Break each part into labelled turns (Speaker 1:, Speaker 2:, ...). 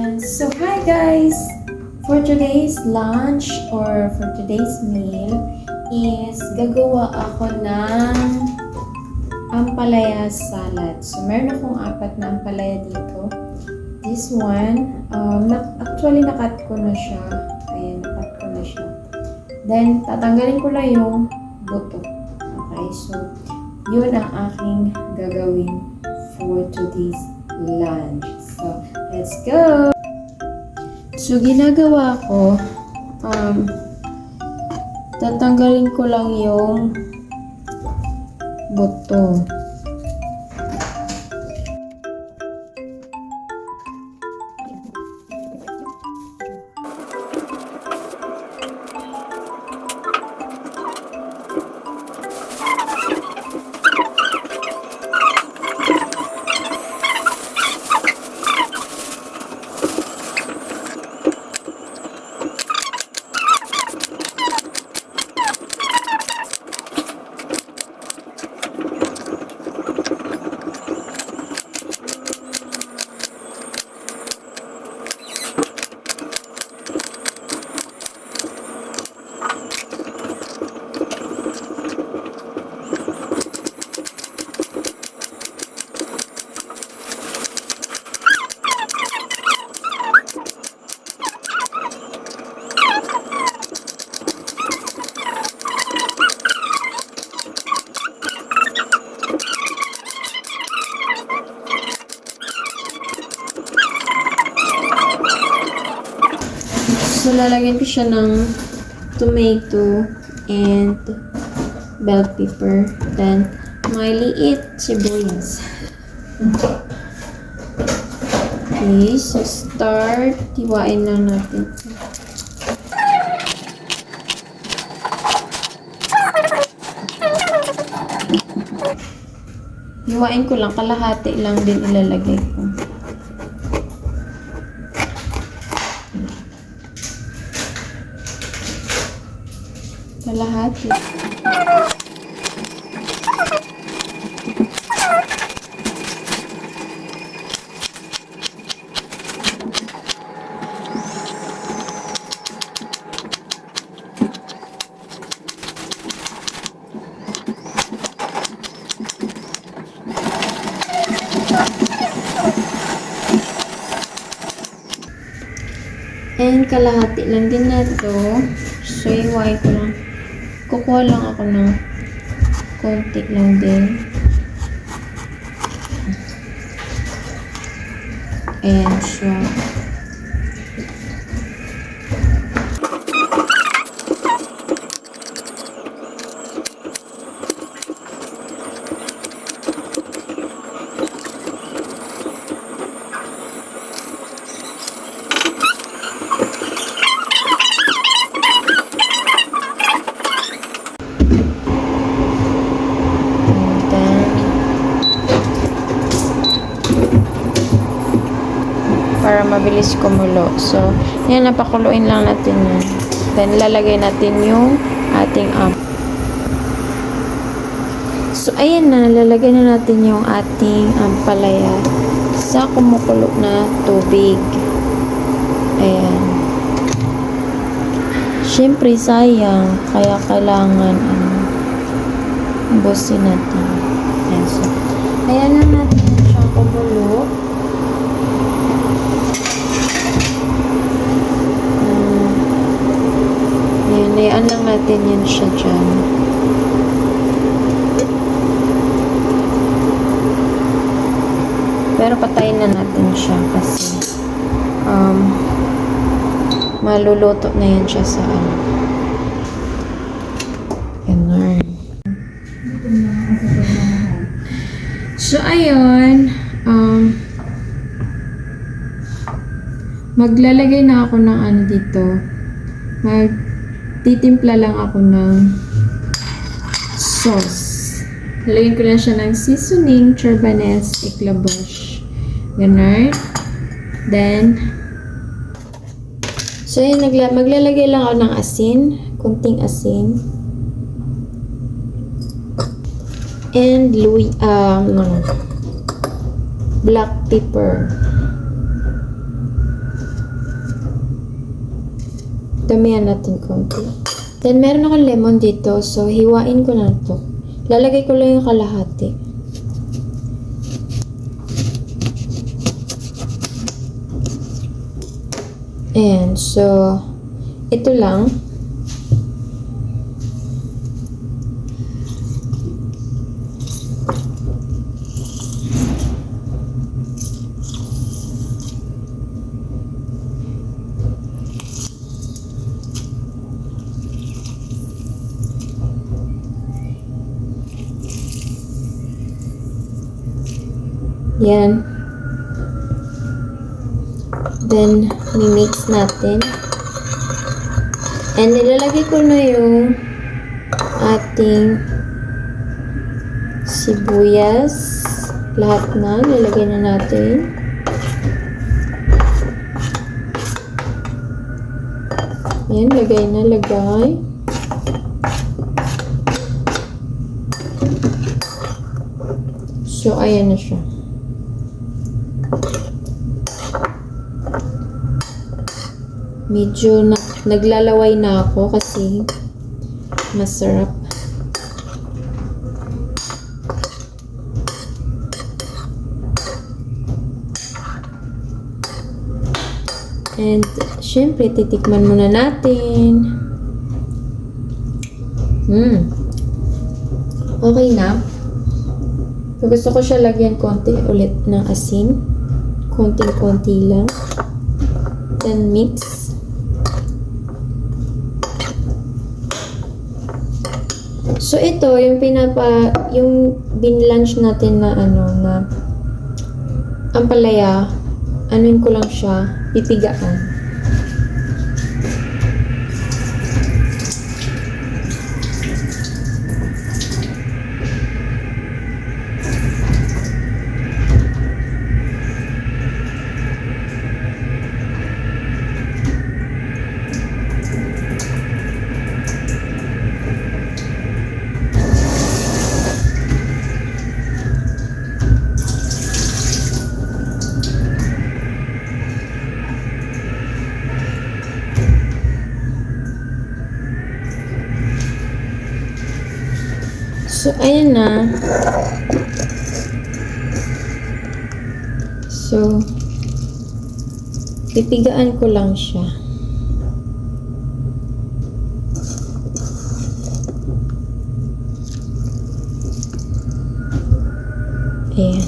Speaker 1: So hi guys! For today's lunch or for today's meal is gagawa ako ng ampalaya salad. So meron akong 4 na ampalaya dito. This one, actually nakat ko na siya. Ayan, nakat ko na siya. Then tatanggalin ko lang yung buto. Okay, so yun ang aking gagawin for today's lunch. So let's go! So, ginagawa ko, tatanggalin ko lang yung buto. So, lalagyan ko siya ng tomato and bell pepper. Then, maliit sibuyas. Okay, so start. Hiwain lang natin. Hiwain ko lang. Kalahati lang din ilalagay ko. Kalahati. And kalahati lang din na ito. So, iway ko lang. Kukuha lang ako ng konti lang din. Ayan siya. Para mabilis kumulo. So, yan, napakuluin lang natin yan. Then, lalagay natin yung ating So, ayan na, lalagay na natin yung ating ampalaya sa kumukulo na tubig. Ayan. Siyempre, sayang. Kaya kailangan ubusin natin. Ayan. So, ayan na natin siyang kumulo. Layaan lang natin yan siya dyan. Pero patayin na natin siya kasi maluluto na yan siya sa ganun. So, ayun. Maglalagay na ako ng dito. Titimpla lang ako ng sauce. Lalagyan ko lang siya ng seasoning, Chorbanes, Eclabosh. Ganun. Then, so yun, maglalagay lang ako ng asin. Kunting asin. And black pepper. damihan natin konti. Then, meron akong lemon dito. So, hiwain ko na to. Lalagay ko lang yung kalahati. Ayan. So, ito lang. Yan. Then, mimix natin. And nilalagay ko na yung ating sibuyas. Lahat na. Nilagay na natin. Yan. Lagay na. Lagay. So, ayan na siya. Medyo naglalaway na ako kasi masarap. And, syempre, titikman muna natin. Okay na. So, gusto ko siya lagyan konti ulit ng asin. Konting-konti lang. Then, mix. So, ito, yung binlunch natin na na ampalaya, anuin ko lang siya, pipigaan. So, ayan na. So, pipigaan ko lang siya. Ayan.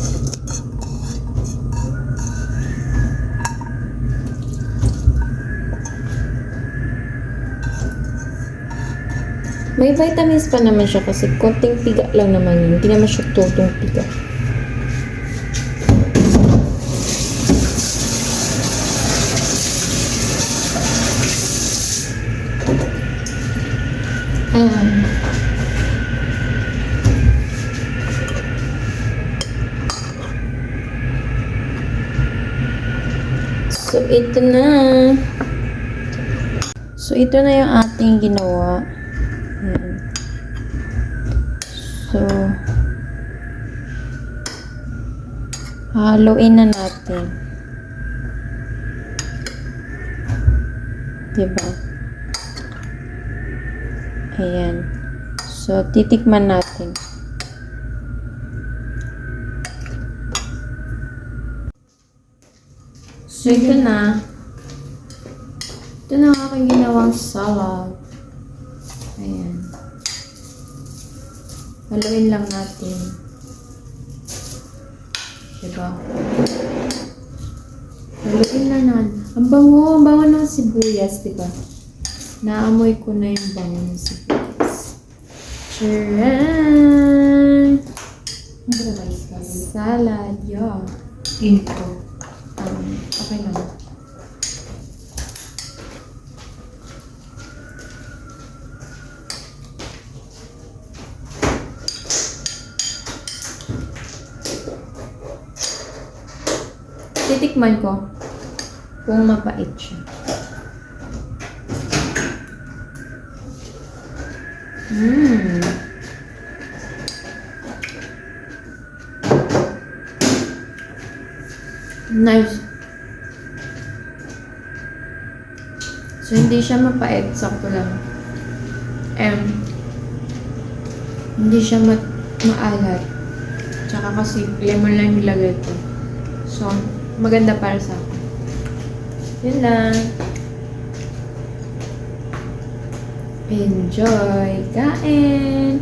Speaker 1: May vitamins pa naman siya kasi konting piga lang naman yun. Hindi naman siya tutong piga. So, ito na. So, ito na yung ating ginawa. Ayan. So, haluin na natin. Diba? Ayan. So, titikman natin. So, ito na. Ito na ang aking ginawang salad. Ayan. Haluin lang natin. Diba? Haluin lang natin. Ang bango ng sibuyas, diba? Naamoy ko na yung bango ng sibuyas. Charan! Salad, yeah.
Speaker 2: Intro.
Speaker 1: Okay lang. Titikman ko kung mapait siya. Nice. So, hindi siya mapait. Sakto lang. Hindi siya maalat. Tsaka kasi lemon lang yung nilagay ko. So, maganda para sa akin. Yun lang. Enjoy! Kain!